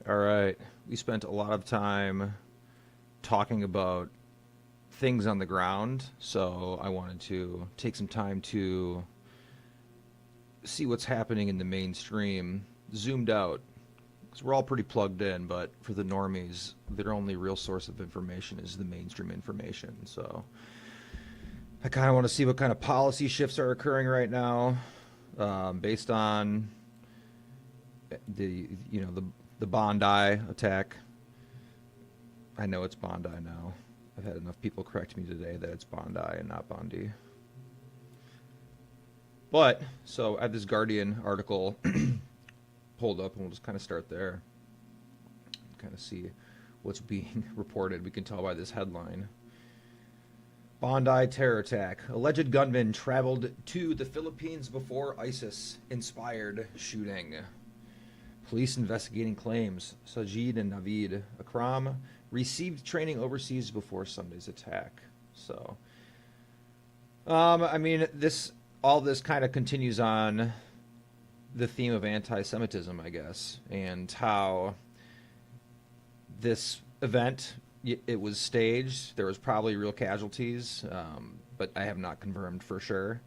All right. We spent a lot of time talking about things on the ground, so I wanted to take some time to see what's happening in the mainstream, zoomed out. Because we're all pretty plugged in, but for the normies, their only real source of information is the mainstream information. So I kind of want to see what kind of policy shifts are occurring right now, based on the Bondi attack. I know it's Bondi now. I've had enough people correct me today that it's Bondi and not Bondi. But, so I have this Guardian article pulled up, and we'll just kind of start there. Kind of see what's being reported. We can tell by this headline. Bondi terror attack. Alleged gunman traveled to the Philippines before ISIS-inspired shooting. Police investigating claims. Sajid and Navid Akram received training overseas before Sunday's attack. So, I mean, all this kind of continues on the theme of anti-Semitism, I guess, and how this event, it was staged. There was probably real casualties, but I have not confirmed for sure.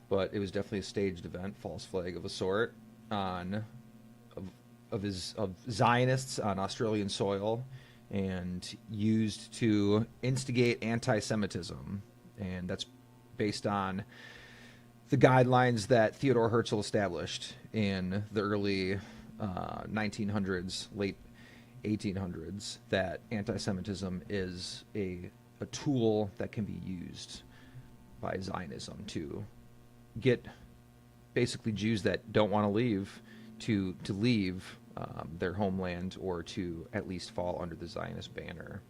But it was definitely a staged event, false flag of a sort, of Zionists on Australian soil, and used to instigate anti-Semitism. And that's based on the guidelines that Theodore Herzl established in the early 1900s, late 1800s, that anti-Semitism is a tool that can be used by Zionism to get basically Jews that don't want to leave to leave their homeland, or to at least fall under the Zionist banner.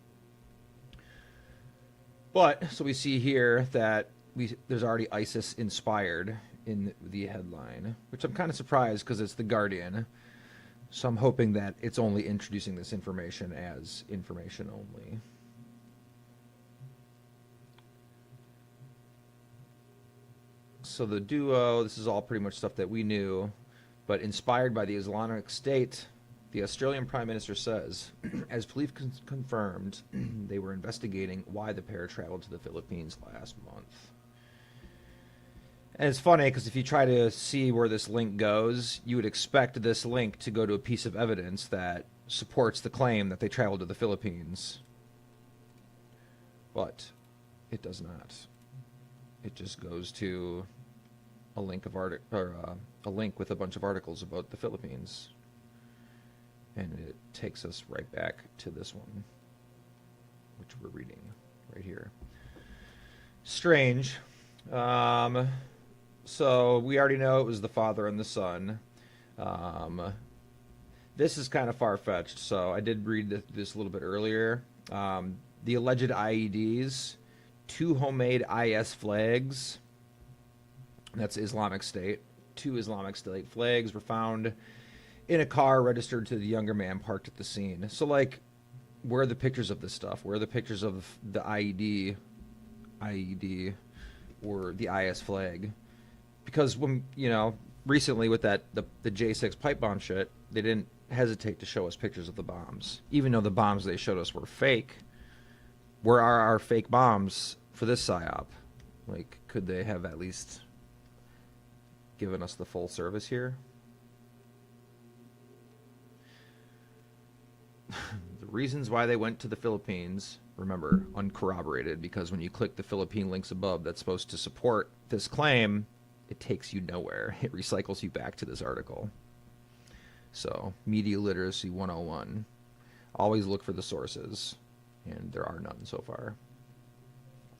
But, so we see here that there's already ISIS inspired in the headline, which I'm kind of surprised because it's The Guardian. So I'm hoping that it's only introducing this information as information only. So the duo, this is all pretty much stuff that we knew, but inspired by the Islamic State, the Australian Prime Minister says, as police confirmed, they were investigating why the pair traveled to the Philippines last month. And it's funny because if you try to see where this link goes, you would expect this link to go to a piece of evidence that supports the claim that they traveled to the Philippines. But it does not. It just goes to a link of a link with a bunch of articles about the Philippines, and it takes us right back to this one, which we're reading right here. Strange. So we already know it was the father and the son. This is kind of far-fetched, so I did read this a little bit earlier. The alleged IEDs, 2 homemade IS flags, that's Islamic State, 2 Islamic State flags were found in a car registered to the younger man parked at the scene. So, like, where are the pictures of this stuff? Where are the pictures of the IED or the IS flag? Because when, recently with the J6 pipe bomb shit, they didn't hesitate to show us pictures of the bombs. Even though the bombs they showed us were fake, where are our fake bombs for this PSYOP? Like, could they have at least given us the full service here? The reasons why they went to the Philippines, remember, uncorroborated, because when you click the Philippine links above that's supposed to support this claim, it takes you nowhere. It recycles you back to this article. So, media literacy 101. Always look for the sources, and there are none so far.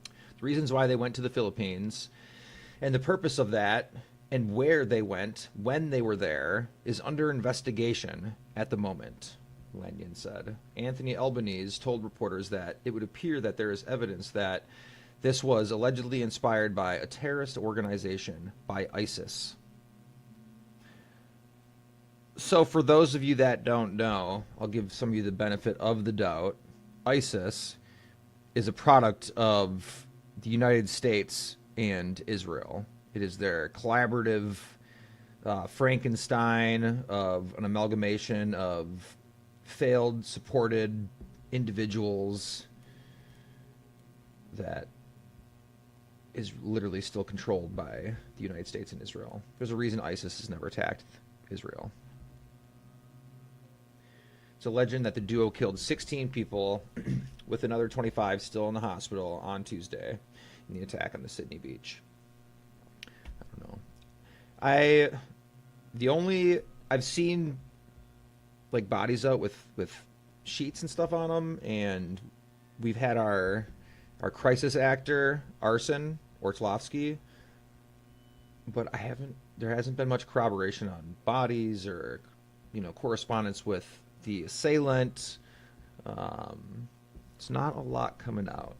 The reasons why they went to the Philippines, and the purpose of that, and where they went, when they were there, is under investigation at the moment, Lanyon said. Anthony Albanese told reporters that it would appear that there is evidence that this was allegedly inspired by a terrorist organization, by ISIS. So for those of you that don't know, I'll give some of you the benefit of the doubt. ISIS is a product of the United States and Israel. It is their collaborative Frankenstein of an amalgamation of failed supported individuals that is literally still controlled by the United States and Israel. There's a reason ISIS has never attacked Israel. It's a legend that the duo killed 16 people with another 25 still in the hospital on Tuesday in the attack on the Sydney beach. I don't know. I've seen like bodies out with sheets and stuff on them, and we've had our crisis actor Arsen Ortlovsky, but there hasn't been much corroboration on bodies or correspondence with the assailant. It's not a lot coming out.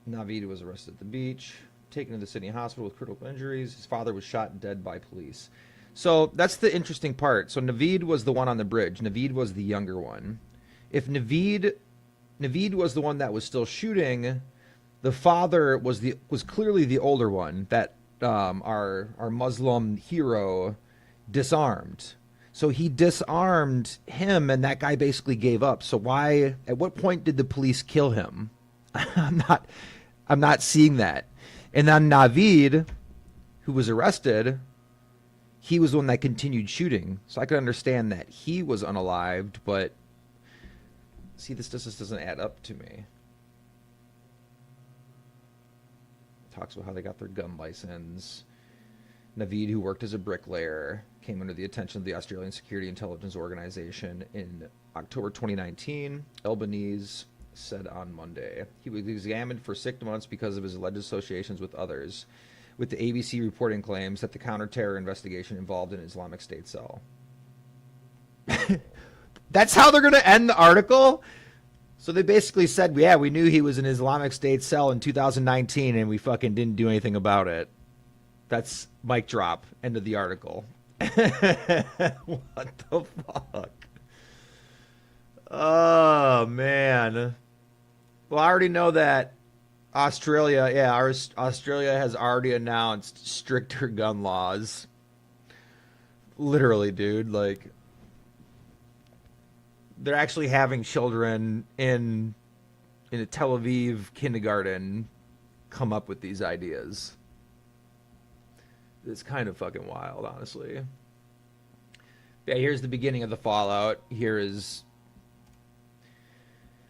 Navid was arrested at the beach, taken to the Sydney hospital with critical injuries. His father was shot dead by police. So that's the interesting part. So Navid was the one on the bridge. Navid was the younger one. If Navid was the one that was still shooting, the father was clearly the older one that our Muslim hero disarmed. So he disarmed him, and that guy basically gave up. So why? At what point did the police kill him? I'm not seeing that. And then Navid, who was arrested, he was the one that continued shooting. So I could understand that he was unalived, but see, this just doesn't add up to me. Talks about how they got their gun license. Navid, who worked as a bricklayer, came under the attention of the Australian Security Intelligence Organization in October 2019. Albanese said on Monday. He was examined for 6 months because of his alleged associations with others, with the ABC reporting claims that the counter-terror investigation involved an Islamic State cell. That's how they're going to end the article? So they basically said, yeah, we knew he was an Islamic State cell in 2019 and we fucking didn't do anything about it. That's mic drop. End of the article. What the fuck? Oh, man. Well, I already know that Australia has already announced stricter gun laws. Literally, dude. Like, they're actually having children in a Tel Aviv kindergarten come up with these ideas. It's kind of fucking wild, honestly. Yeah, here's the beginning of the fallout.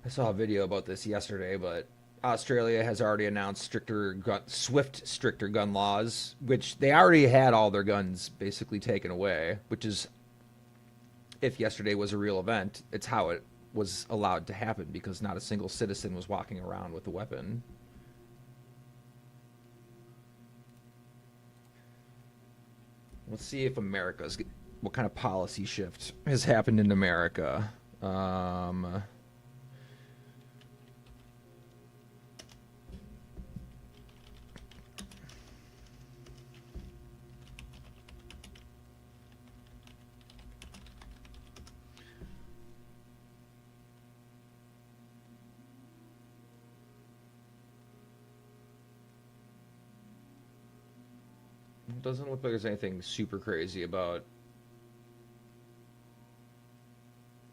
I saw a video about this yesterday, but Australia has already announced stricter gun laws, which they already had all their guns basically taken away, which is, if yesterday was a real event, it's how it was allowed to happen, because not a single citizen was walking around with a weapon. Let's see if what kind of policy shift has happened in America. It doesn't look like there's anything super crazy about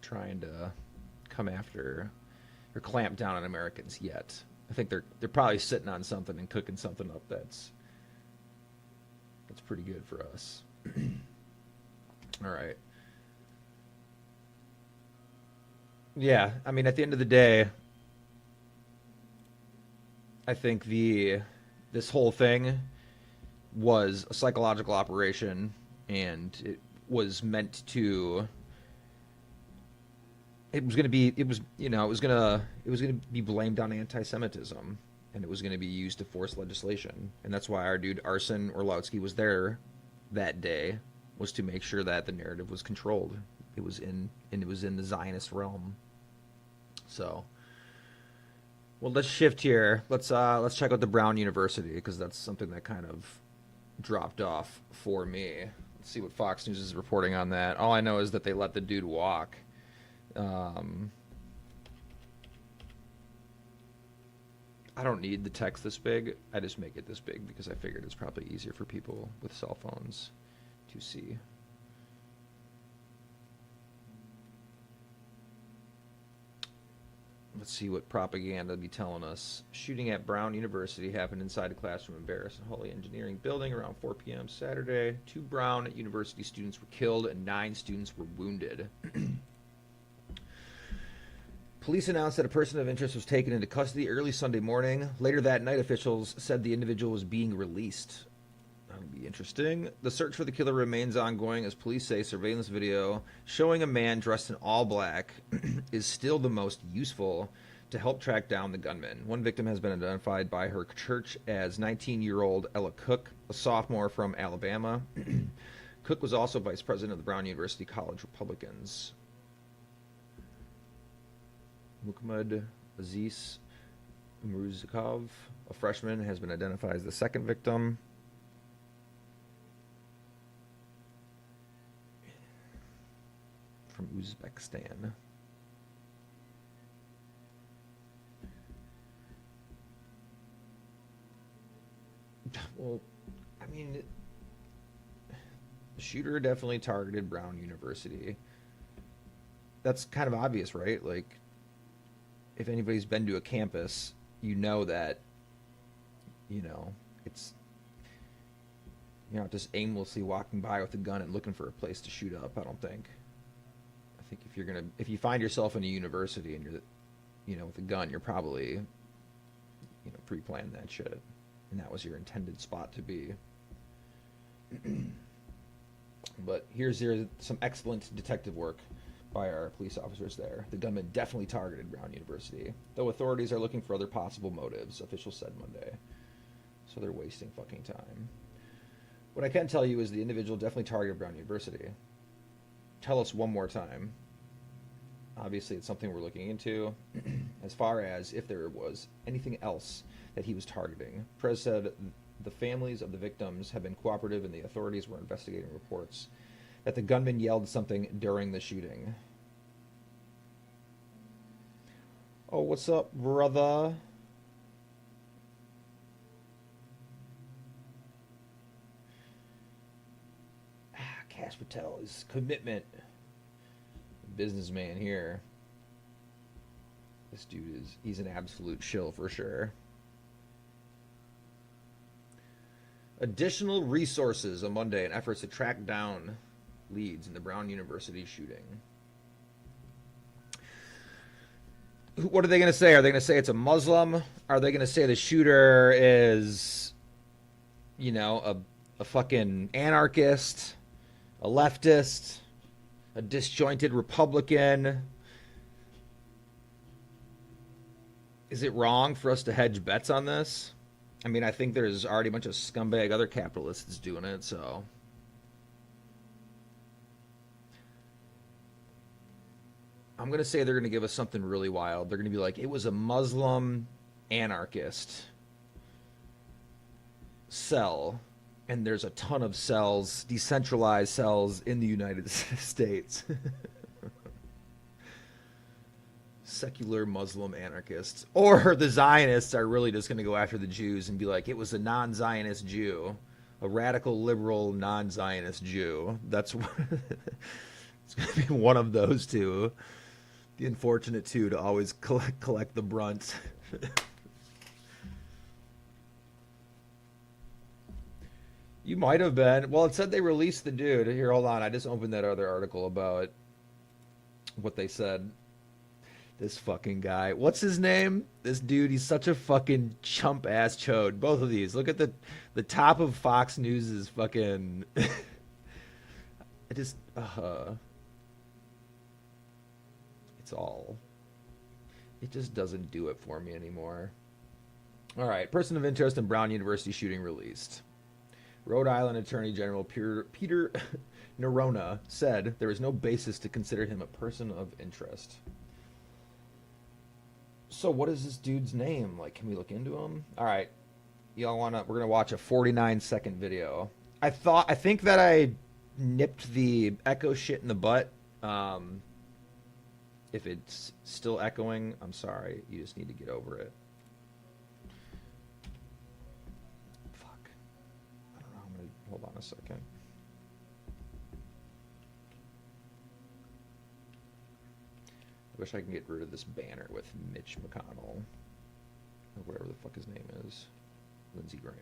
trying to come after or clamp down on Americans yet. I think they're probably sitting on something and cooking something up that's pretty good for us. All right. Yeah, I mean, at the end of the day, I think this whole thing was a psychological operation, and it was meant to. It was going to be blamed on anti-Semitism, and it was going to be used to force legislation, and that's why our dude Arsen Orlowski was there that day, was to make sure that the narrative was controlled. It was in the Zionist realm. So, well, let's shift here. Let's check out the Brown University, because that's something that kind of dropped off for me. Let's see what Fox News is reporting on that. All I know is that they let the dude walk. I don't need the text this big. I just make it this big because I figured it's probably easier for people with cell phones 2C. Let's see what propaganda be telling us. Shooting at Brown University happened inside a classroom in Barris-Hawley Engineering Building around 4 p.m. Saturday. 2 Brown University students were killed and 9 students were wounded. Police announced that a person of interest was taken into custody early Sunday morning. Later that night, officials said the individual was being released. That'll be interesting. The search for the killer remains ongoing as police say surveillance video showing a man dressed in all black is still the most useful to help track down the gunman. One victim has been identified by her church as 19-year-old Ella Cook, a sophomore from Alabama. Cook was also vice president of the Brown University College Republicans. Muhammad Aziz Muruzakov, a freshman, has been identified as the second victim. From Uzbekistan. Well, I mean, the shooter definitely targeted Brown University. That's kind of obvious, right? Like, if anybody's been to a campus, you know that, you know, it's, you're not just aimlessly walking by with a gun and looking for a place to shoot up, I don't think. I think if you find yourself in a university and you're, you know, with a gun, you're probably, you know, pre-planned that shit. And that was your intended spot to be. But here's some excellent detective work by our police officers there. The gunman definitely targeted Brown University, though authorities are looking for other possible motives, officials said Monday. So they're wasting fucking time. What I can tell you is the individual definitely targeted Brown University. Tell us one more time. Obviously, it's something we're looking into. As far as if there was anything else that he was targeting, Prez said the families of the victims have been cooperative and the authorities were investigating reports that the gunman yelled something during the shooting. Oh, what's up, brother? Cash Patel, his commitment. Businessman here. This dude he's an absolute shill for sure. Additional resources on Monday in efforts to track down leads in the Brown University shooting. What are they going to say? Are they going to say it's a Muslim? Are they going to say the shooter is, you know, a fucking anarchist? A leftist, a disjointed Republican? Is it wrong for us to hedge bets on this? I mean, I think there's already a bunch of scumbag other capitalists doing it, so. I'm going to say they're going to give us something really wild. They're going to be like, it was a Muslim anarchist cell. And there's a ton of cells, decentralized cells in the United States. Secular Muslim anarchists. Or the Zionists are really just going to go after the Jews and be like, it was a non-Zionist Jew. A radical, liberal, non-Zionist Jew. That's what it's going to be one of those two. The unfortunate two to always collect the brunt. You might have been. Well, it said they released the dude. Here, hold on. I just opened that other article about what they said. This fucking guy. What's his name? This dude, he's such a fucking chump-ass chode. Both of these. Look at the top of Fox News is fucking... I just... It's all... It just doesn't do it for me anymore. All right. Person of interest in Brown University shooting released. Rhode Island Attorney General Peter Nerona said there is no basis to consider him a person of interest. So what is this dude's name? Like, can we look into him? All right. Y'all we're going to watch a 49-second video. I think that I nipped the echo shit in the butt. If it's still echoing, I'm sorry. You just need to get over it. Hold on a second. I wish I can get rid of this banner with Mitch McConnell, or whatever the fuck his name is. Lindsey Graham.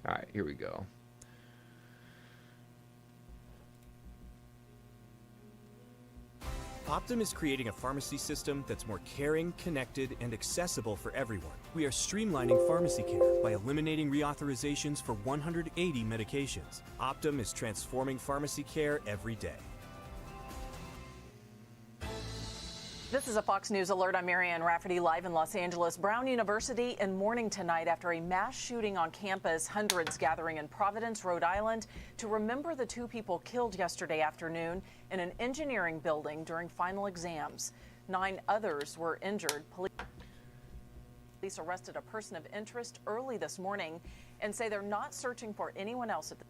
Alright, here we go. Optum is creating a pharmacy system that's more caring, connected, and accessible for everyone. We are streamlining pharmacy care by eliminating reauthorizations for 180 medications. Optum is transforming pharmacy care every day. This is a Fox News alert. I'm Marianne Rafferty, live in Los Angeles. Brown University in mourning tonight after a mass shooting on campus. Hundreds gathering in Providence, Rhode Island, to remember the 2 people killed yesterday afternoon in an engineering building during final exams. 9 others were injured. Police arrested a person of interest early this morning and say they're not searching for anyone else at the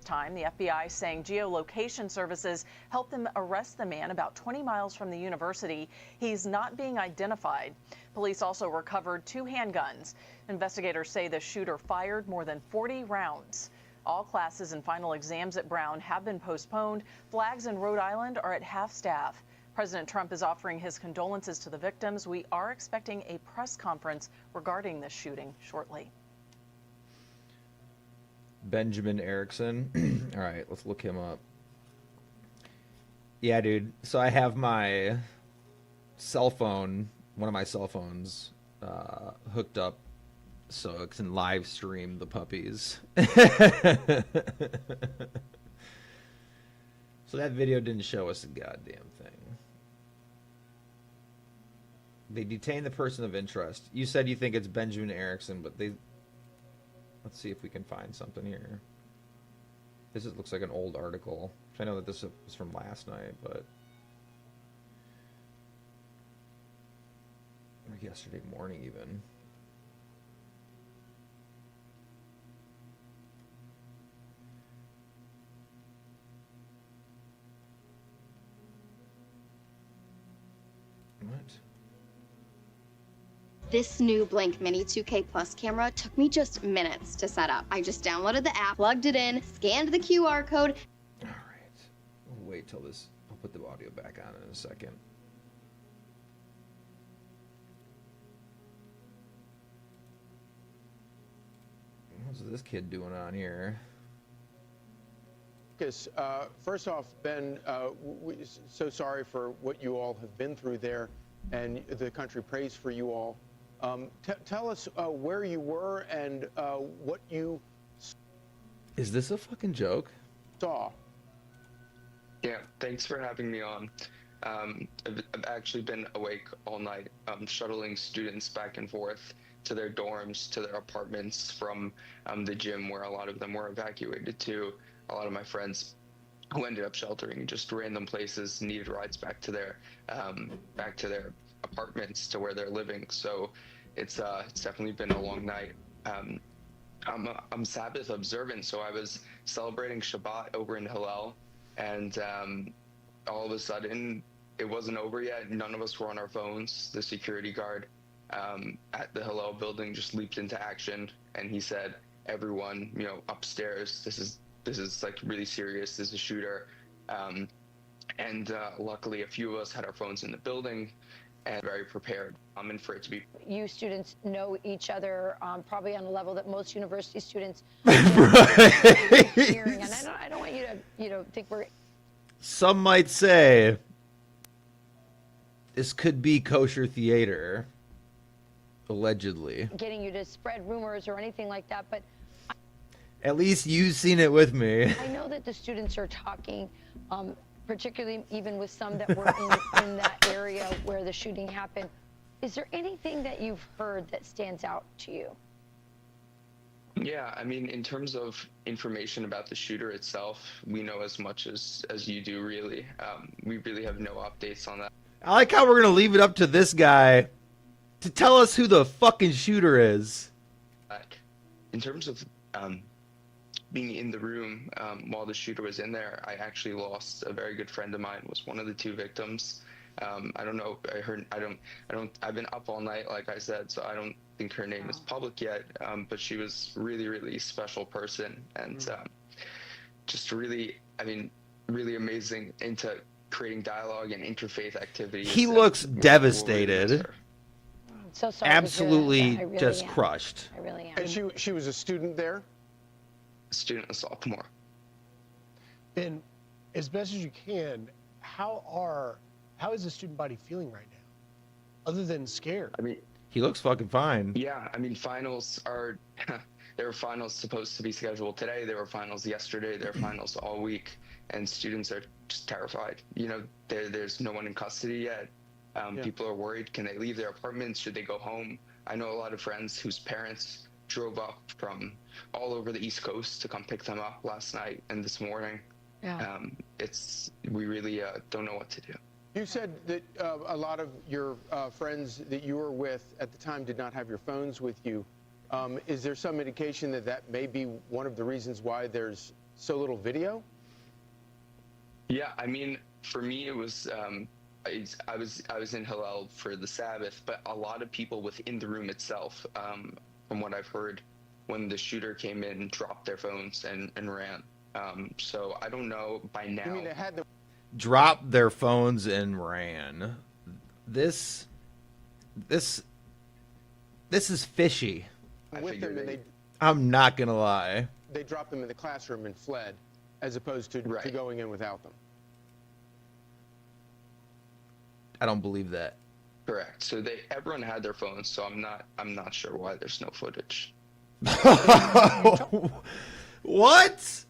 time. The FBI saying geolocation services helped them arrest the man about 20 miles from the university. He's not being identified. Police also recovered 2 handguns. Investigators say the shooter fired more than 40 rounds. All classes and final exams at Brown have been postponed. Flags in Rhode Island are at half staff. President Trump is offering his condolences to the victims. We are expecting a press conference regarding this shooting shortly. Benjamin Erickson. All right, let's look him up. Yeah, dude. So I have my cell phone, one of my cell phones, hooked up so it can live stream the puppies. So that video didn't show us a goddamn thing. They detained the person of interest. You said you think it's Benjamin Erickson, but they... Let's see if we can find something here. This looks like an old article. I know that this was from last night, but... or yesterday morning, even. What? This new Blink Mini 2K Plus camera took me just minutes to set up. I just downloaded the app, plugged it in, scanned the QR code. All right. We'll wait till this... I'll put the audio back on in a second. What's this kid doing on here? First off, Ben, we're so sorry for what you all have been through there, and the country prays for you all. Tell us where you were and what you Is this a fucking joke? saw. Yeah, thanks for having me on. I've actually been awake all night, shuttling students back and forth to their dorms, to their apartments from the gym where a lot of them were evacuated to. A lot of my friends who ended up sheltering in just random places needed rides back to their apartments, to where they're living. So it's definitely been a long night. I'm Sabbath observant, so I was celebrating Shabbat over in Hillel, and all of a sudden it wasn't over yet. None of us were on our phones. The security guard at the Hillel building just leaped into action, and he said, "Everyone, upstairs. This is like really serious. There's a shooter." And luckily, a few of us had our phones in the building and very prepared. And for it to be. You students know each other probably on a level that most university students Right. hearing. And I don't want you to think we're. Some might say this could be kosher theater, allegedly. Getting you to spread rumors or anything like that, but At least you've seen it with me. I know that the students are talking, particularly even with some that were in that area where the shooting happened. Is there anything that you've heard that stands out to you? Yeah, I mean, in terms of information about the shooter itself, we know as much as you do, really. We really have no updates on that. I like how we're going to leave it up to this guy to tell us who the fucking shooter is. In terms of being in the room while the shooter was in there, I actually lost a very good friend of mine, was one of the 2 victims. I don't know. I've been up all night, like I said, so I don't think her name is public yet. But she was really, really special person, and just really, really amazing, and to creating dialogue and interfaith activities. He and looks we'll really devastated. miss her. I'm so sorry. to hear that. Absolutely I really just am. crushed. I really am. And she was a student there? Student of sophomore. Ben, as best as you can, how is the student body feeling right now, other than scared? I mean, He looks fucking fine. yeah, I mean, finals are, there were finals supposed to be scheduled today. There were finals yesterday. There are finals all week. And students are just terrified. You know, there's no one in custody yet. People are worried. Can they leave their apartments? Should they go home? I know a lot of friends whose parents drove up from all over the East Coast to come pick them up last night and this morning. Yeah. We really don't know what to do. You said that a lot of your friends that you were with at the time did not have your phones with you. Is there some indication that that may be one of the reasons why there's so little video? Yeah, I mean, for me, it was I was in Hillel for the Sabbath, but a lot of people within the room itself, from what I've heard, when the shooter came in, dropped their phones and ran. So I don't know by now. You mean they had the Dropped their phones and ran. This is fishy. I with them figured and I'm not gonna lie. they dropped them in the classroom and fled, as opposed to Right. going in without them? I don't believe that. Correct. So everyone had their phones, so I'm not sure why there's no footage. What?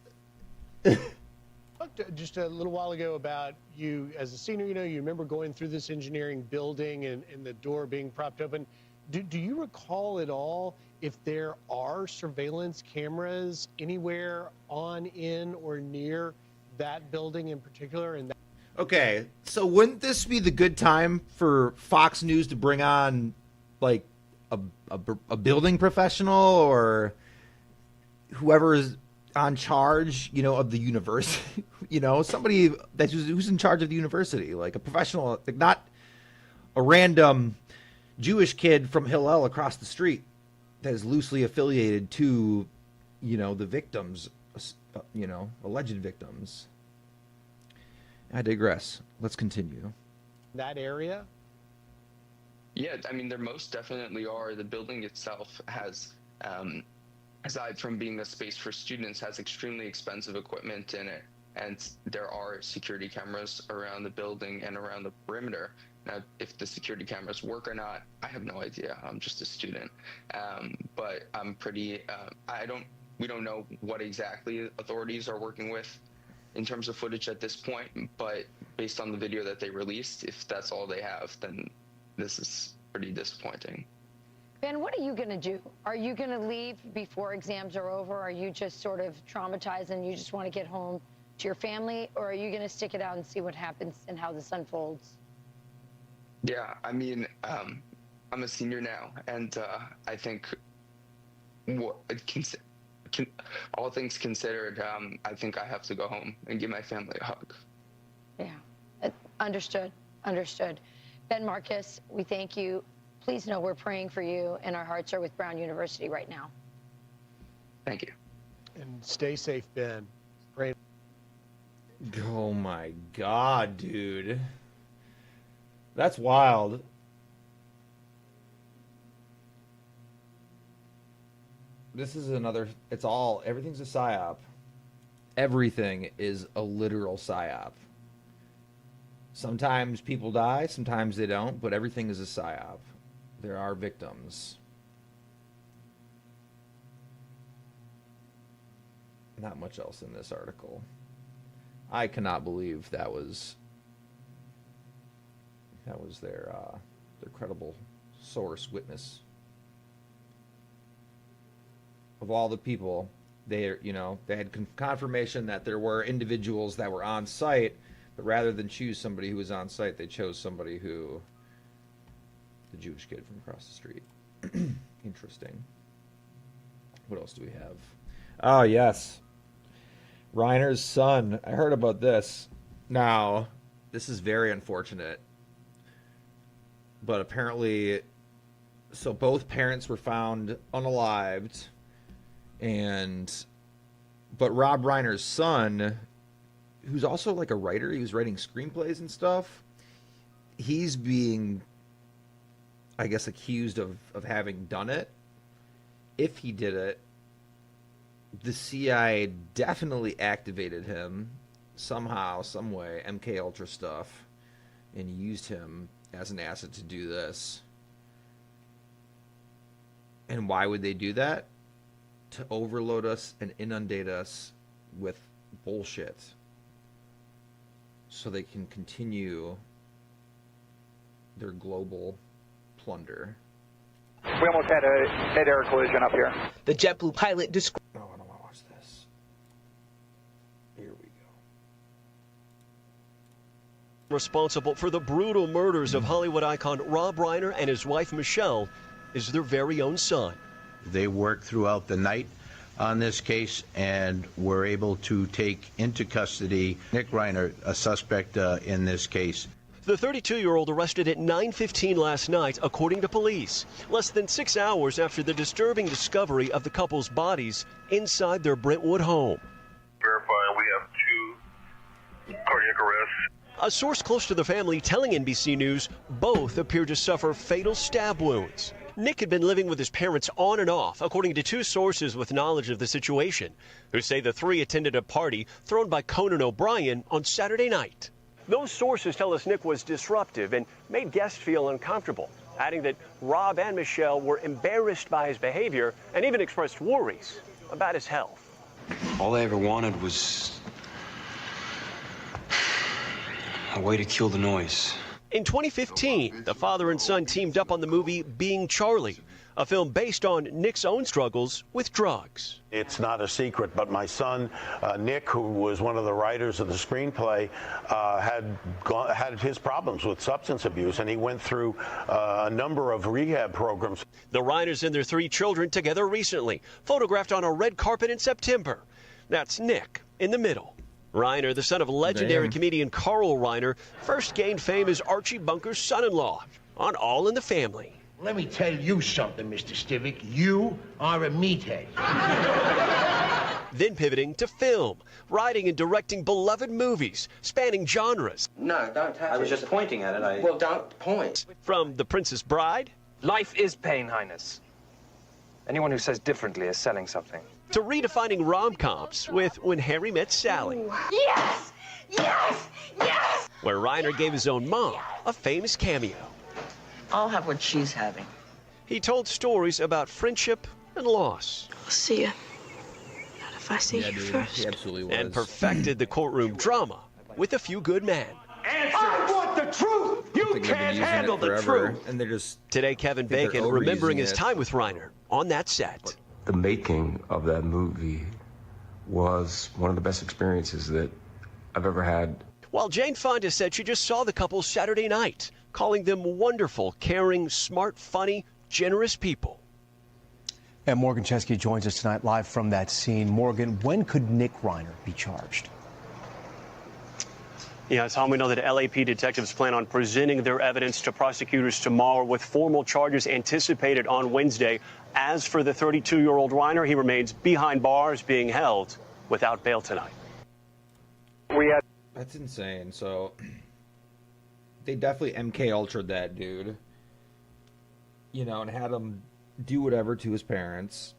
Talked just a little while ago about you as a senior. You remember going through this engineering building and the door being propped open. Do you recall at all if there are surveillance cameras anywhere on, in, or near that building in particular? And Okay, so wouldn't this be the good time for Fox News to bring on, like, a building professional or whoever is on charge, of the university, somebody who's in charge of the university, like a professional, like not a random Jewish kid from Hillel across the street that is loosely affiliated to, the victims, alleged victims. I digress. Let's continue. that area? Yeah, I mean, there most definitely are. The building itself has, aside from being a space for students, has extremely expensive equipment in it. And there are security cameras around the building and around the perimeter. Now, if the security cameras work or not, I have no idea. I'm just a student. But I'm pretty, we don't know what exactly authorities are working with in terms of footage at this point. But based on the video that they released, if that's all they have, then this is pretty disappointing. Ben, what are you going to do? Are you going to leave before exams are over? Are you just sort of traumatized and you just want to get home to your family? Or are you going to stick it out and see what happens and how this unfolds? Yeah, I mean, I'm a senior now, and I think all things considered, I think I have to go home and give my family a hug. Yeah, understood, understood. Ben Marcus, we thank you. Please know we're praying for you, and our hearts are with Brown University right now. Thank you. And stay safe, Ben. Pray. Oh my God, dude. That's wild. This is another, everything's a psyop. Everything is a literal psyop. Sometimes people die, sometimes they don't, but everything is a psyop. There are victims. Not much else in this article. I cannot believe that was their credible source witness. Of all the people, they had confirmation that there were individuals that were on site, but rather than choose somebody who was on site, they chose somebody the Jewish kid from across the street. Interesting. What else do we have? Oh, yes. Reiner's son. I heard about this. Now, this is very unfortunate. But apparently, so both parents were found unalived. But Rob Reiner's son, who's also like a writer. He was writing screenplays and stuff. He's being, I guess, accused of having done it. If he did it, the CIA definitely activated him somehow, some way, MK Ultra stuff, and used him as an asset to do this. And why would they do that? To overload us and inundate us with bullshit so they can continue their global plunder. We almost had a mid-air collision up here. The JetBlue pilot described. No, I don't want to watch this. Here we go. Responsible for the brutal murders of Hollywood icon Rob Reiner and his wife Michelle is their very own son. They worked throughout the night on this case and were able to take into custody Nick Reiner, a suspect in this case. The 32-year-old arrested at 9:15 last night, according to police, less than 6 hours after the disturbing discovery of the couple's bodies inside their Brentwood home. Verifying we have 2 cardiac arrests. A source close to the family telling NBC News both appear to suffer fatal stab wounds. Nick had been living with his parents on and off, according to 2 sources with knowledge of the situation, who say the 3 attended a party thrown by Conan O'Brien on Saturday night. Those sources tell us Nick was disruptive and made guests feel uncomfortable, adding that Rob and Michelle were embarrassed by his behavior and even expressed worries about his health. All I ever wanted was a way to kill the noise. In 2015, the father and son teamed up on the movie Being Charlie, a film based on Nick's own struggles with drugs. It's not a secret, but my son, Nick, who was one of the writers of the screenplay, had his problems with substance abuse, and he went through a number of rehab programs. The Reiners and their 3 children together recently, photographed on a red carpet in September. That's Nick in the middle. Reiner, the son of legendary comedian Carl Reiner, first gained fame as Archie Bunker's son-in-law on All in the Family. Let me tell you something, Mr. Stivic. You are a meathead. Then pivoting to film, writing and directing beloved movies, spanning genres. No, don't touch it. I was just pointing at it. Well, don't point. From The Princess Bride. Life is pain, Highness. Anyone who says differently is selling something. To redefining rom-coms with When Harry Met Sally. Yes! Yes! Yes! Where Reiner gave his own mom a famous cameo. I'll have what she's having. He told stories about friendship and loss. I'll see you. Not if I see you first. He absolutely was. And perfected the courtroom drama with A Few Good Men. I want the truth! You can't handle the truth! And they're just... Today, Kevin Bacon remembering his time with Reiner on that set. The making of that movie was one of the best experiences that I've ever had. While Jane Fonda said she just saw the couple Saturday night, calling them wonderful, caring, smart, funny, generous people. And Morgan Chesky joins us tonight live from that scene. Morgan, when could Nick Reiner be charged? Yeah, Tom, we know that LAP detectives plan on presenting their evidence to prosecutors tomorrow with formal charges anticipated on Wednesday. As for the 32-year-old Reiner, he remains behind bars being held without bail tonight. That's insane. So they definitely MK Ultra'd that dude, you know, and had him do whatever to his parents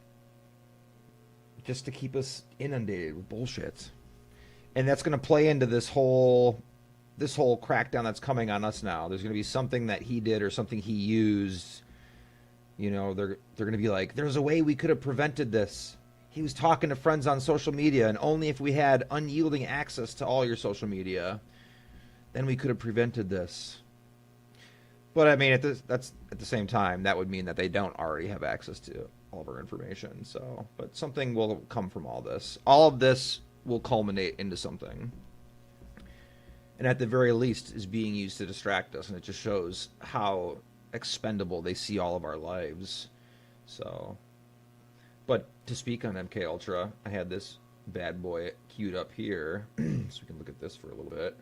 just to keep us inundated with bullshit. And that's going to play into this whole crackdown that's coming on us now. There's going to be something that he did or something he used. You know, they're going to be like, there's a way we could have prevented this. He was talking to friends on social media, and only if we had unyielding access to all your social media, then we could have prevented this. But I mean, that's at the same time, that would mean that they don't already have access to all of our information. So, but something will come from all this. All of this will culminate into something, and at the very least is being used to distract us, and it just shows how expendable they see all of our lives. So, but to speak on MK Ultra, I had this bad boy queued up here so we can look at this for a little bit.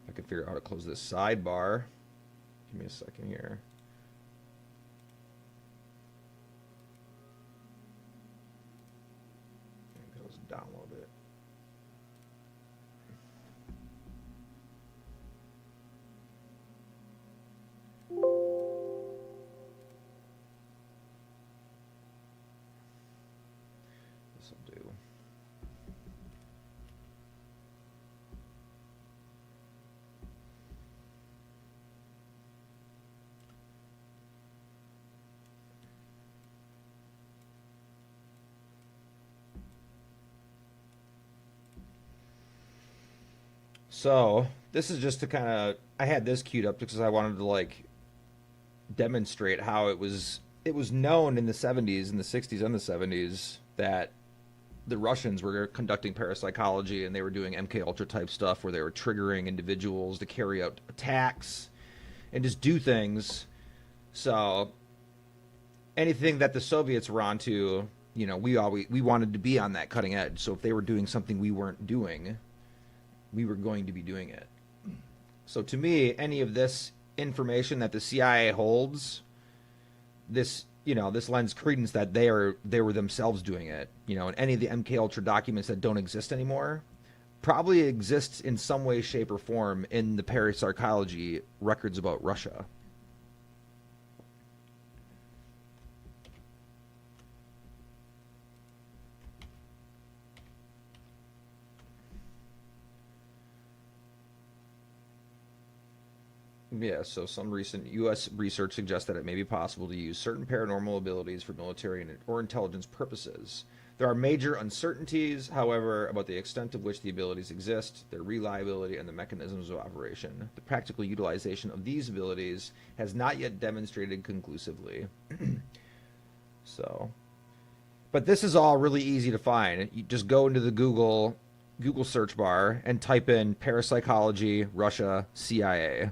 If I can figure out how to close this sidebar. Give me a second here. There it goes. Download it. So this is just to kind of, I had this queued up because I wanted to like demonstrate how it was known in the 70s and the 60s and the 70s that the Russians were conducting parapsychology, and they were doing MK Ultra type stuff where they were triggering individuals to carry out attacks and just do things. So anything that the Soviets were onto, you know, we wanted to be on that cutting edge. So if they were doing something we weren't doing, we were going to be doing it. So to me, any of this information that the CIA holds, this lends credence that they were themselves doing it. You know, and any of the MK Ultra documents that don't exist anymore probably exists in some way, shape, or form in the parapsychology records about Russia. Yeah, so some recent U.S. research suggests that it may be possible to use certain paranormal abilities for military or intelligence purposes. There are major uncertainties, however, about the extent to which the abilities exist, their reliability, and the mechanisms of operation. The practical utilization of these abilities has not yet demonstrated conclusively. But this is all really easy to find. You just go into the Google search bar and type in parapsychology, Russia, CIA.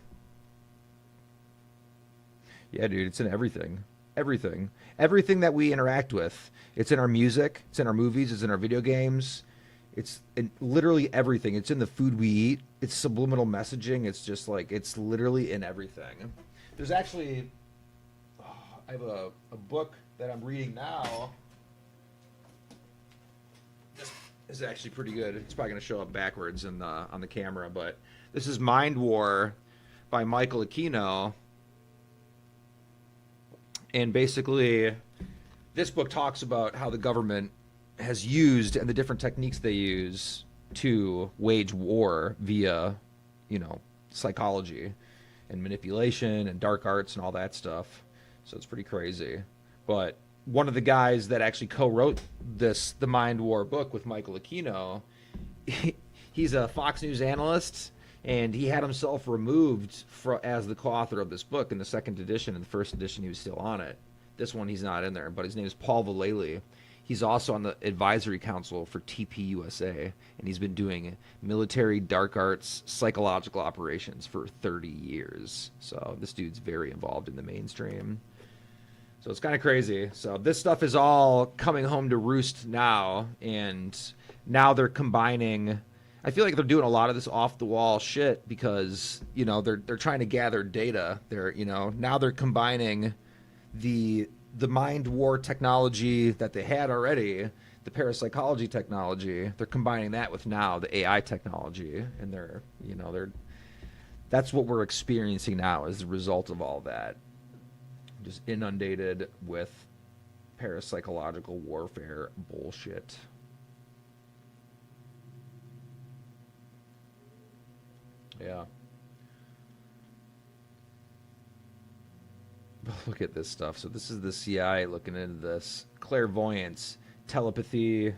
Yeah, dude, it's in everything. Everything that we interact with. It's in our music, it's in our movies, it's in our video games. It's in literally everything. It's in the food we eat. It's subliminal messaging. It's just like, it's literally in everything. There's actually, I have a book that I'm reading now. This is actually pretty good. It's probably going to show up backwards on the camera, but this is Mind War by Michael Aquino. And basically, this book talks about how the government has used and the different techniques they use to wage war via, psychology and manipulation and dark arts and all that stuff. So it's pretty crazy. But one of the guys that actually co-wrote the Mind War book with Michael Aquino, he's a Fox News analyst. And he had himself removed as the co-author of this book in the second edition. In the first edition, he was still on it. This one, he's not in there, but his name is Paul Vallely. He's also on the advisory council for TPUSA, and he's been doing military dark arts psychological operations for 30 years. So this dude's very involved in the mainstream. So it's kind of crazy. So this stuff is all coming home to roost now, and now they're combining. I feel like they're doing a lot of this off the wall shit because, they're trying to gather data. Now they're combining the mind war technology that they had already, the parapsychology technology. They're combining that with now the AI technology, and that's what we're experiencing now as a result of all that. Just inundated with parapsychological warfare bullshit. Yeah. Look at this stuff. So this is the CIA looking into this. Clairvoyance, telepathy,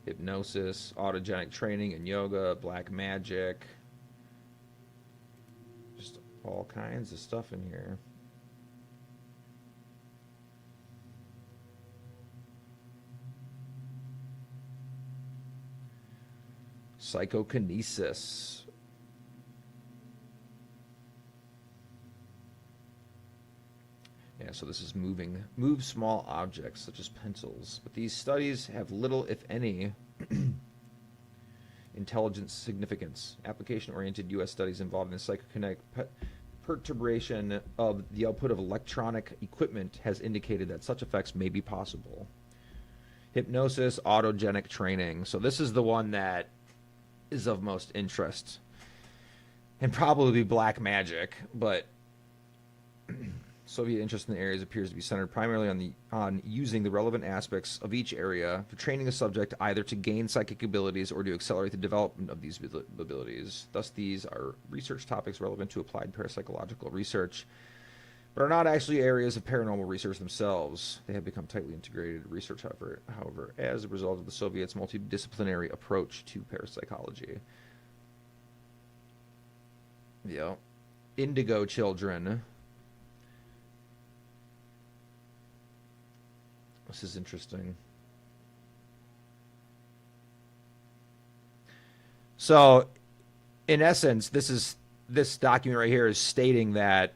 hypnosis, autogenic training and yoga, black magic. Just all kinds of stuff in here. Psychokinesis. Yeah, so this is move small objects such as pencils. But these studies have little, if any, intelligence significance. Application-oriented U.S. studies involving the psychokinetic perturbation of the output of electronic equipment has indicated that such effects may be possible. Hypnosis, autogenic training. So this is the one that is of most interest, and probably black magic, but Soviet interest in the areas appears to be centered primarily on using the relevant aspects of each area for training the subject either to gain psychic abilities or to accelerate the development of these abilities. Thus, these are research topics relevant to applied parapsychological research. but are not actually areas of paranormal research themselves. They have become tightly integrated research, however, as a result of the Soviets' multidisciplinary approach to parapsychology. Yeah. Indigo children. This is interesting. So, in essence, this document right here is stating that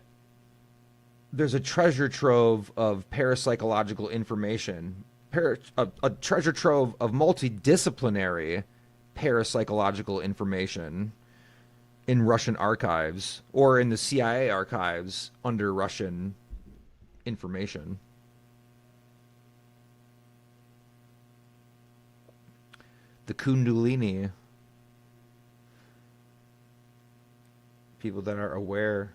there's a treasure trove of parapsychological information, a treasure trove of multidisciplinary parapsychological information in Russian archives or in the CIA archives under Russian information. The Kundalini. People that are aware.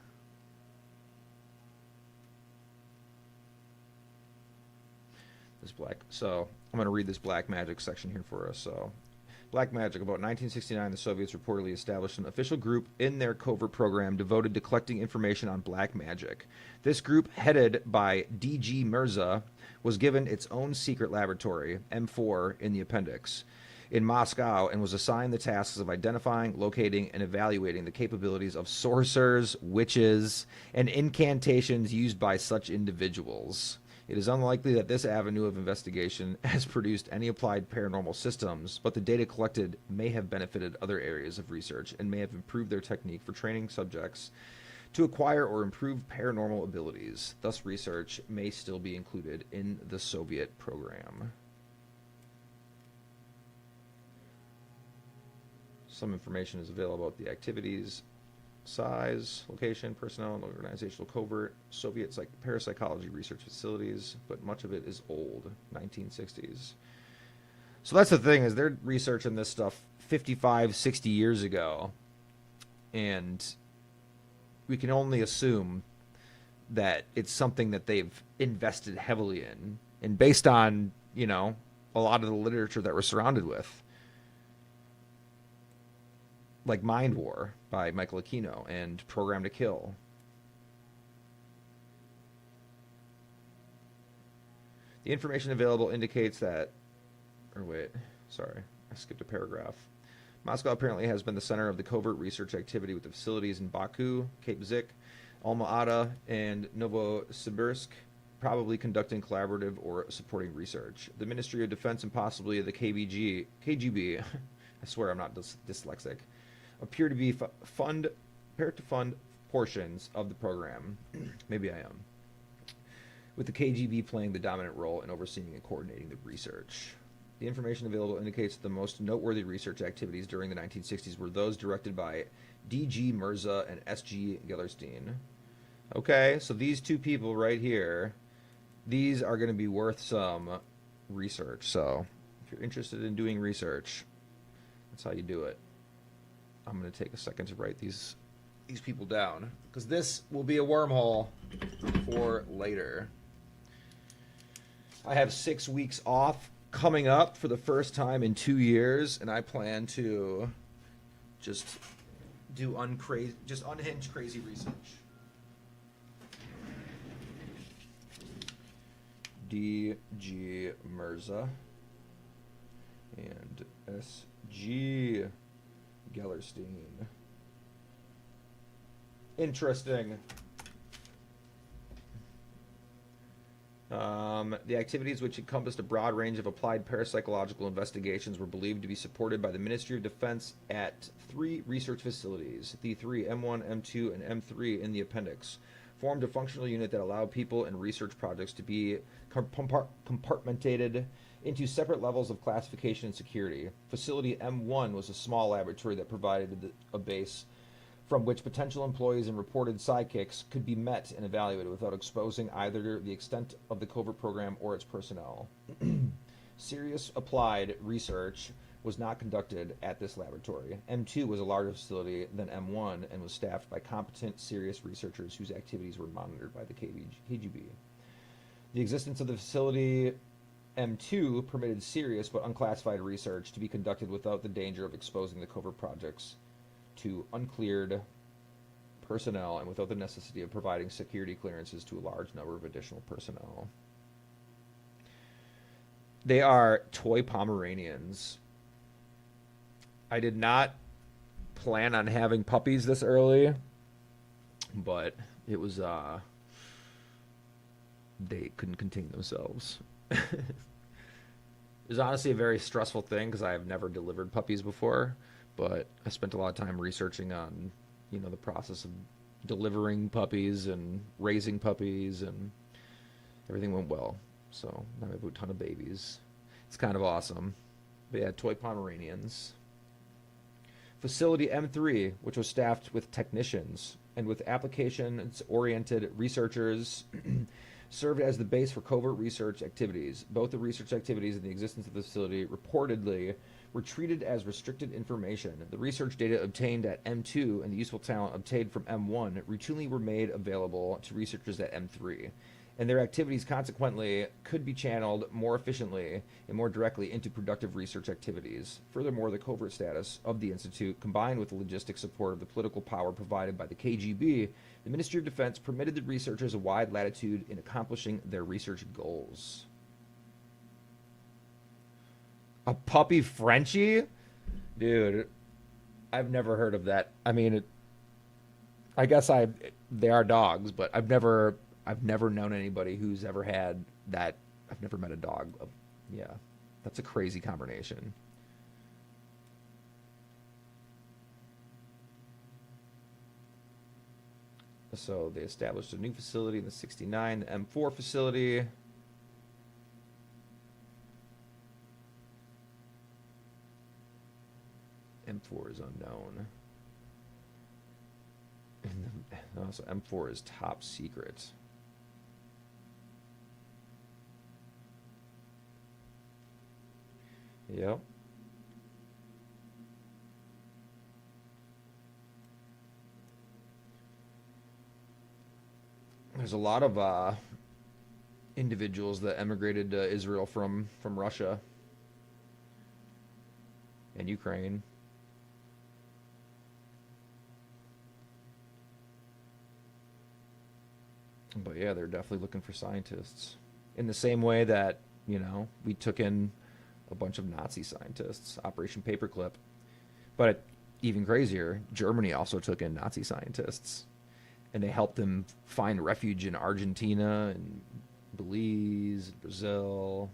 This black. So I'm going to read this black magic section here for us. So, black magic. About 1969, the Soviets reportedly established an official group in their covert program devoted to collecting information on black magic. This group, headed by D.G. Mirza, was given its own secret laboratory, M4, in the appendix, in Moscow, and was assigned the tasks of identifying, locating, and evaluating the capabilities of sorcerers, witches, and incantations used by such individuals. It is unlikely that this avenue of investigation has produced any applied paranormal systems, but the data collected may have benefited other areas of research and may have improved their technique for training subjects to acquire or improve paranormal abilities. Thus, research may still be included in the Soviet program. Some information is available about the activities, size, location, personnel, and organizational covert, Soviet parapsychology research facilities, but much of it is old, 1960s. So that's the thing, is they're researching this stuff 55, 60 years ago, and we can only assume that it's something that they've invested heavily in, and based on, you know, a lot of the literature that we're surrounded with. Like Mind War by Michael Aquino and Program to Kill. The information available indicates that, or wait, sorry, I skipped a paragraph. Moscow apparently has been the center of the covert research activity with the facilities in Baku, Cape Zik, Alma-Ata, and Novosibirsk, probably conducting collaborative or supporting research. The Ministry of Defense and possibly the KGB, I swear I'm not dyslexic, appear to fund portions of the program. Maybe I am. With the KGB playing the dominant role in overseeing and coordinating the research. The information available indicates that the most noteworthy research activities during the 1960s were those directed by D.G. Mirza and S.G. Gellerstein. Okay, so these two people right here, these are going to be worth some research. So if you're interested in doing research, that's how you do it. I'm going to take a second to write these people down, because this will be a wormhole for later. I have 6 weeks off coming up for the first time in 2 years, and I plan to just do unhinged crazy research. D.G. Mirza and S.G. Gellerstein. Interesting. The activities, which encompassed a broad range of applied parapsychological investigations, were believed to be supported by the Ministry of Defense at 3 research facilities. The 3, M1, M2, and M3 in the appendix, formed a functional unit that allowed people and research projects to be compartmented into separate levels of classification and security. Facility M1 was a small laboratory that provided a base from which potential employees and reported sidekicks could be met and evaluated without exposing either the extent of the covert program or its personnel. Serious applied research was not conducted at this laboratory. M2 was a larger facility than M1 and was staffed by competent, serious researchers whose activities were monitored by the KGB. The existence of the facility M2 permitted serious but unclassified research to be conducted without the danger of exposing the covert projects to uncleared personnel and without the necessity of providing security clearances to a large number of additional personnel. They are toy Pomeranians. I did not plan on having puppies this early, but it was, they couldn't contain themselves. It was honestly a very stressful thing because I have never delivered puppies before, but I spent a lot of time researching on, you know, the process of delivering puppies and raising puppies, and everything went well. So now I have a ton of babies. It's kind of awesome. But yeah, toy Pomeranians. Facility M3, which was staffed with technicians and with applications-oriented researchers, served as the base for covert research activities. Both the research activities and the existence of the facility reportedly were treated as restricted information. The research data obtained at M2 and the useful talent obtained from M1 routinely were made available to researchers at M3, and their activities consequently could be channeled more efficiently and more directly into productive research activities. Furthermore, the covert status of the Institute, combined with the logistic support of the political power provided by the KGB, the Ministry of Defense permitted the researchers a wide latitude in accomplishing their research goals. A puppy Frenchie? Dude, I've never heard of that. I mean, I guess they are dogs, but I've never known anybody who's ever had that. I've never met a dog. Yeah, that's a crazy combination. So they established a new facility in the 69, the M4 facility. M4 is unknown. And also M4 is top secret. Yep. There's a lot of individuals that emigrated to Israel from Russia and Ukraine. But yeah, they're definitely looking for scientists. In the same way that, you know, we took in a bunch of Nazi scientists, Operation Paperclip. But even crazier, Germany also took in Nazi scientists. And they helped them find refuge in Argentina and Belize, Brazil.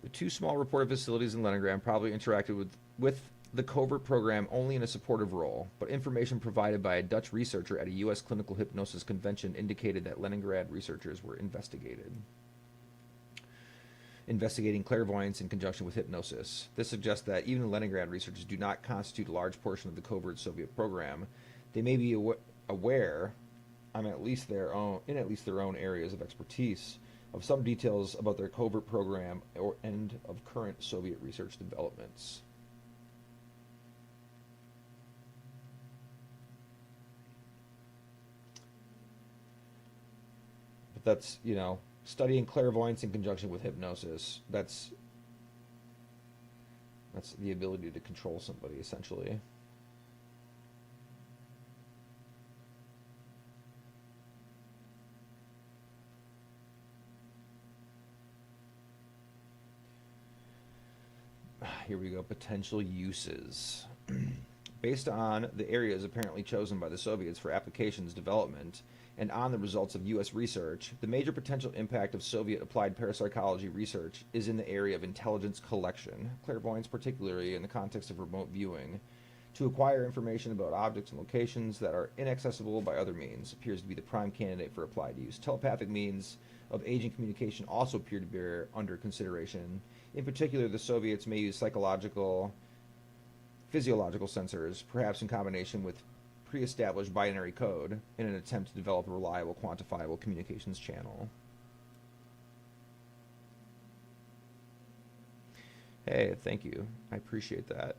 The two small reported facilities in Leningrad probably interacted with the covert program only in a supportive role, but information provided by a Dutch researcher at a U.S. clinical hypnosis convention indicated that Leningrad researchers were investigating clairvoyance in conjunction with hypnosis. This suggests that even the Leningrad researchers do not constitute a large portion of the covert Soviet program. They may be aware, in at least their own areas of expertise, of some details about their covert program and of current Soviet research developments. But that's, you know, studying clairvoyance in conjunction with hypnosis. That's the ability to control somebody, essentially. Here we go. Potential uses. Based on the areas apparently chosen by the Soviets for applications development and on the results of U.S. research, the major potential impact of Soviet applied parapsychology research is in the area of intelligence collection, clairvoyance particularly in the context of remote viewing. To acquire information about objects and locations that are inaccessible by other means appears to be the prime candidate for applied use. Telepathic means of agent communication also appear to be under consideration. In particular, the Soviets may use physiological sensors, perhaps in combination with pre-established binary code, in an attempt to develop a reliable, quantifiable communications channel. Hey, thank you. I appreciate that.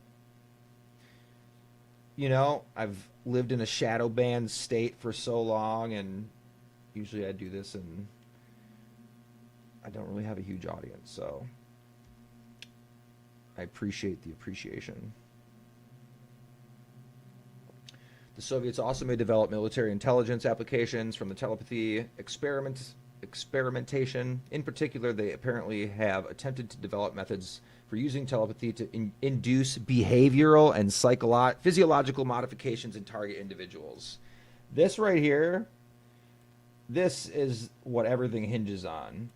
You know, I've lived in a shadow banned state for so long, and usually I do this and I don't really have a huge audience, so I appreciate the appreciation. The Soviets also may develop military intelligence applications from the telepathy experimentation. In particular, they apparently have attempted to develop methods for using telepathy to induce behavioral and physiological modifications in target individuals. This right here, this is what everything hinges on.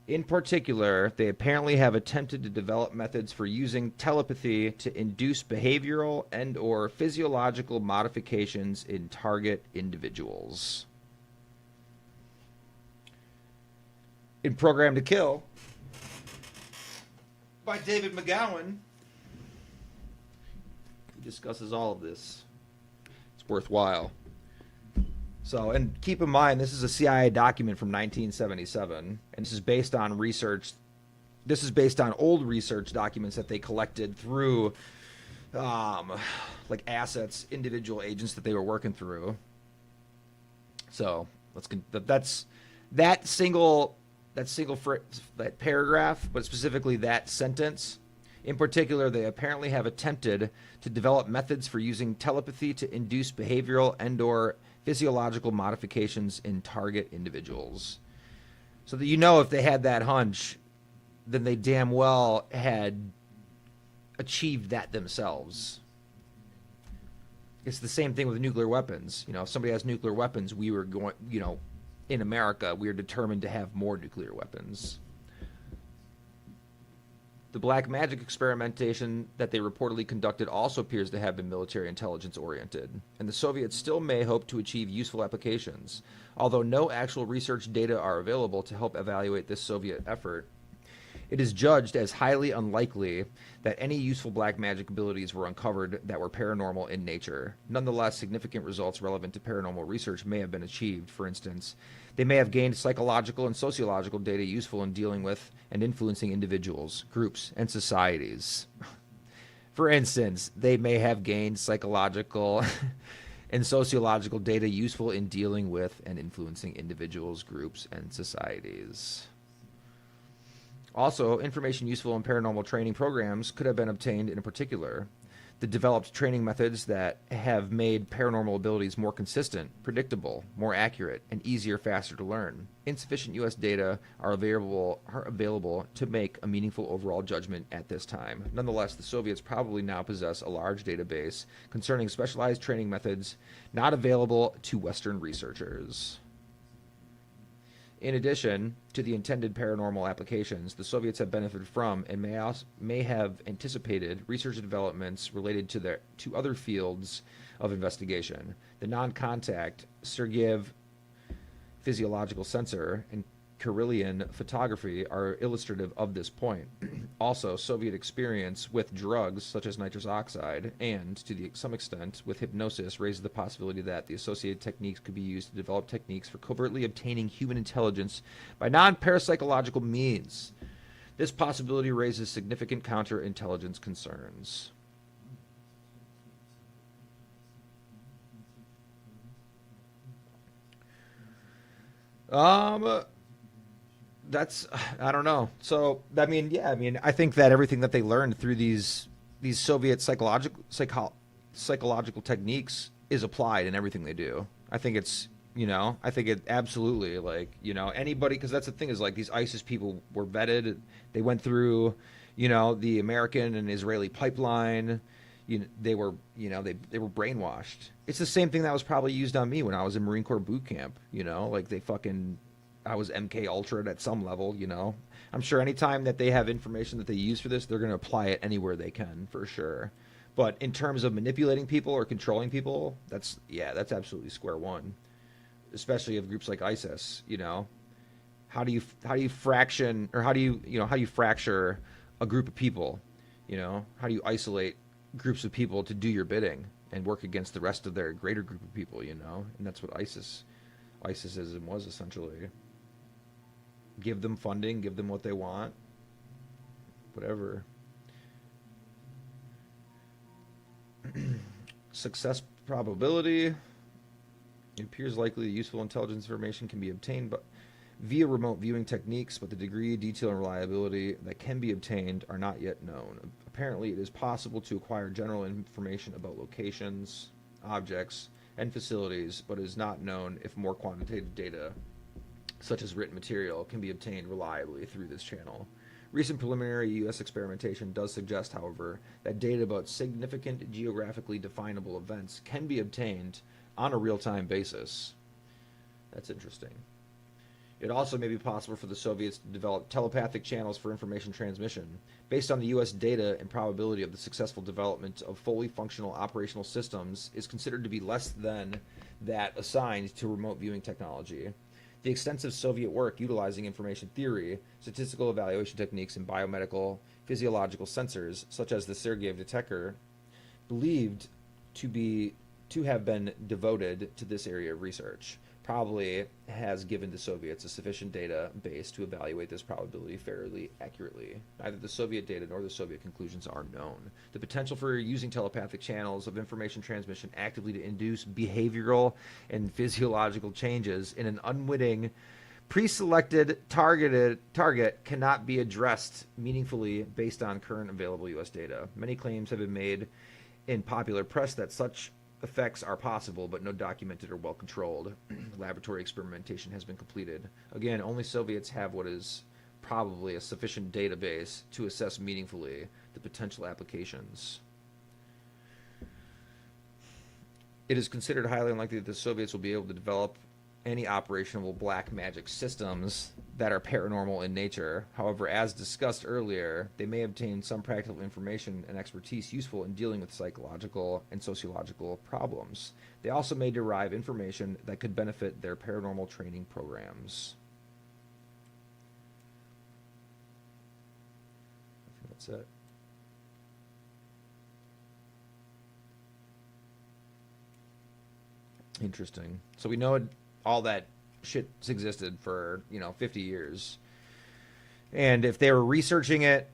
In particular, they apparently have attempted to develop methods for using telepathy to induce behavioral and or physiological modifications in target individuals. In Program to Kill by David McGowan, he discusses all of this. It's worthwhile. So, and keep in mind, this is a CIA document from 1977, and this is based on research. This is based on old research documents that they collected through, like assets, individual agents that they were working through. So, that's that paragraph, but specifically that sentence. In particular, they apparently have attempted to develop methods for using telepathy to induce behavioral and/or physiological modifications in target individuals. So that, you know, if they had that hunch, then they damn well had achieved that themselves. It's the same thing with nuclear weapons. You know, if somebody has nuclear weapons, we were going, you know, in America, we are determined to have more nuclear weapons. The black magic experimentation that they reportedly conducted also appears to have been military intelligence oriented, and the Soviets still may hope to achieve useful applications. Although no actual research data are available to help evaluate this Soviet effort, it is judged as highly unlikely that any useful black magic abilities were uncovered that were paranormal in nature. Nonetheless, significant results relevant to paranormal research may have been achieved. For instance, they may have gained psychological and sociological data useful in dealing with and influencing individuals, groups, and societies. For instance, they may have gained psychological and sociological data useful in dealing with and influencing individuals, groups, and societies. Also, information useful in paranormal training programs could have been obtained. In particular, the developed training methods that have made paranormal abilities more consistent, predictable, more accurate, and easier, faster to learn. Insufficient U.S. data are available to make a meaningful overall judgment at this time. Nonetheless, the Soviets probably now possess a large database concerning specialized training methods not available to Western researchers. In addition to the intended paranormal applications, the Soviets have benefited from and may have anticipated research developments related to other fields of investigation. The non-contact Sergeyev physiological sensor and Kirlian photography are illustrative of this point. Also, Soviet experience with drugs such as nitrous oxide and, to some extent, with hypnosis raises the possibility that the associated techniques could be used to develop techniques for covertly obtaining human intelligence by non-parapsychological means. This possibility raises significant counterintelligence concerns. That's, I don't know. So, I mean, yeah, I mean, I think that everything that they learned through these Soviet psychological techniques is applied in everything they do. I think it's, you know, I think it absolutely, like, you know, anybody, because that's the thing is, like, these ISIS people were vetted. They went through, you know, the American and Israeli pipeline. They were brainwashed. It's the same thing that was probably used on me when I was in Marine Corps boot camp, you know, like I was MK Ultra'd at some level, you know. I'm sure anytime that they have information that they use for this, they're going to apply it anywhere they can, for sure. But in terms of manipulating people or controlling people, that's absolutely square one. Especially of groups like ISIS, you know. How do you fracture a group of people, you know? How do you isolate groups of people to do your bidding and work against the rest of their greater group of people, you know? And that's what ISISism was essentially. Give them funding, give them what they want, whatever. Success probability. It appears likely that useful intelligence information can be obtained via remote viewing techniques, but the degree, detail, and reliability that can be obtained are not yet known. Apparently, it is possible to acquire general information about locations, objects, and facilities, but it is not known if more quantitative data, such as written material, can be obtained reliably through this channel. Recent preliminary U.S. experimentation does suggest, however, that data about significant geographically definable events can be obtained on a real-time basis. That's interesting. It also may be possible for the Soviets to develop telepathic channels for information transmission. Based on the U.S. data, and probability of the successful development of fully functional operational systems is considered to be less than that assigned to remote viewing technology. The extensive Soviet work utilizing information theory, statistical evaluation techniques, and biomedical physiological sensors, such as the Sergeyev detector, believed to have been devoted to this area of research, probably has given the Soviets a sufficient data base to evaluate this probability fairly accurately. Neither the Soviet data nor the Soviet conclusions are known. The potential for using telepathic channels of information transmission actively to induce behavioral and physiological changes in an unwitting, pre-selected target cannot be addressed meaningfully based on current available U.S. data. Many claims have been made in popular press that such effects are possible, but no documented or well-controlled laboratory experimentation has been completed. Again, only Soviets have what is probably a sufficient database to assess meaningfully the potential applications. It is considered highly unlikely that the Soviets will be able to develop any operational black magic systems that are paranormal in nature. However, as discussed earlier, they may obtain some practical information and expertise useful in dealing with psychological and sociological problems. They also may derive information that could benefit their paranormal training programs. I think that's it. Interesting. So we know all that shit's existed for, 50 years. And if they were researching it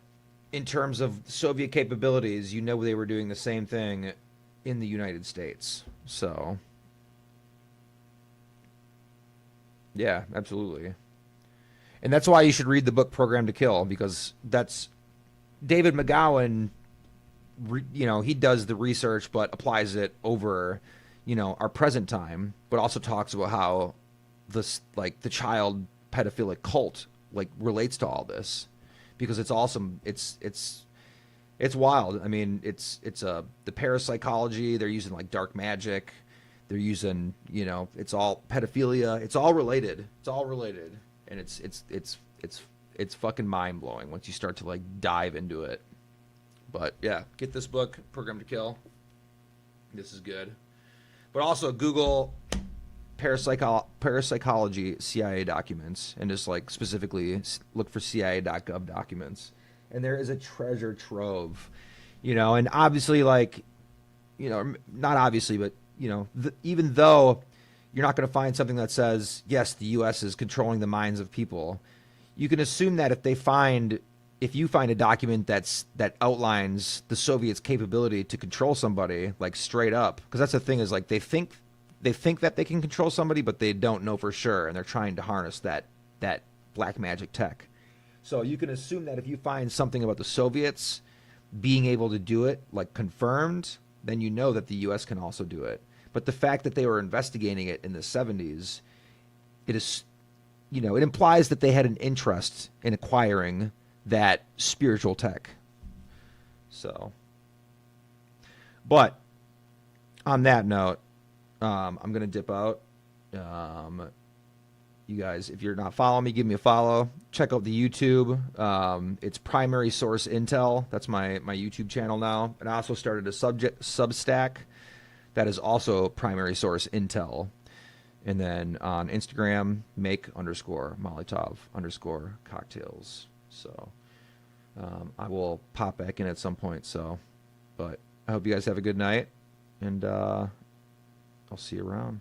in terms of Soviet capabilities, they were doing the same thing in the United States. So, yeah, absolutely. And that's why you should read the book Program to Kill, because that's David McGowan, he does the research but applies it over our present time, but also talks about how this, the child pedophilic cult, relates to all this, because it's awesome. It's wild. I mean, it's the parapsychology. They're using dark magic. They're using, it's all pedophilia. It's all related. It's all related, and it's fucking mind blowing once you start to dive into it. But yeah, get this book, Program to Kill. This is good. But also Google parapsychology CIA documents and just specifically look for CIA.gov documents. And there is a treasure trove, and obviously not obviously, but even though you're not going to find something that says, yes, the U.S. is controlling the minds of people, you can assume that if you find a document that outlines the Soviets' capability to control somebody, straight up, because that's the thing is they think that they can control somebody, but they don't know for sure, and they're trying to harness that black magic tech. So you can assume that if you find something about the Soviets being able to do it, confirmed, then you know that the U.S. can also do it. But the fact that they were investigating it in the 70s, it is, it implies that they had an interest in acquiring that spiritual tech. So, but on that note, I'm going to dip out. You guys, if you're not following me, give me a follow. Check out the YouTube. It's Primary Source Intel. That's my YouTube channel now. And I also started a Substack that is also Primary Source Intel. And then on Instagram, make_Molotov_cocktails. So I will pop back in at some point. So, but I hope you guys have a good night, and I'll see you around.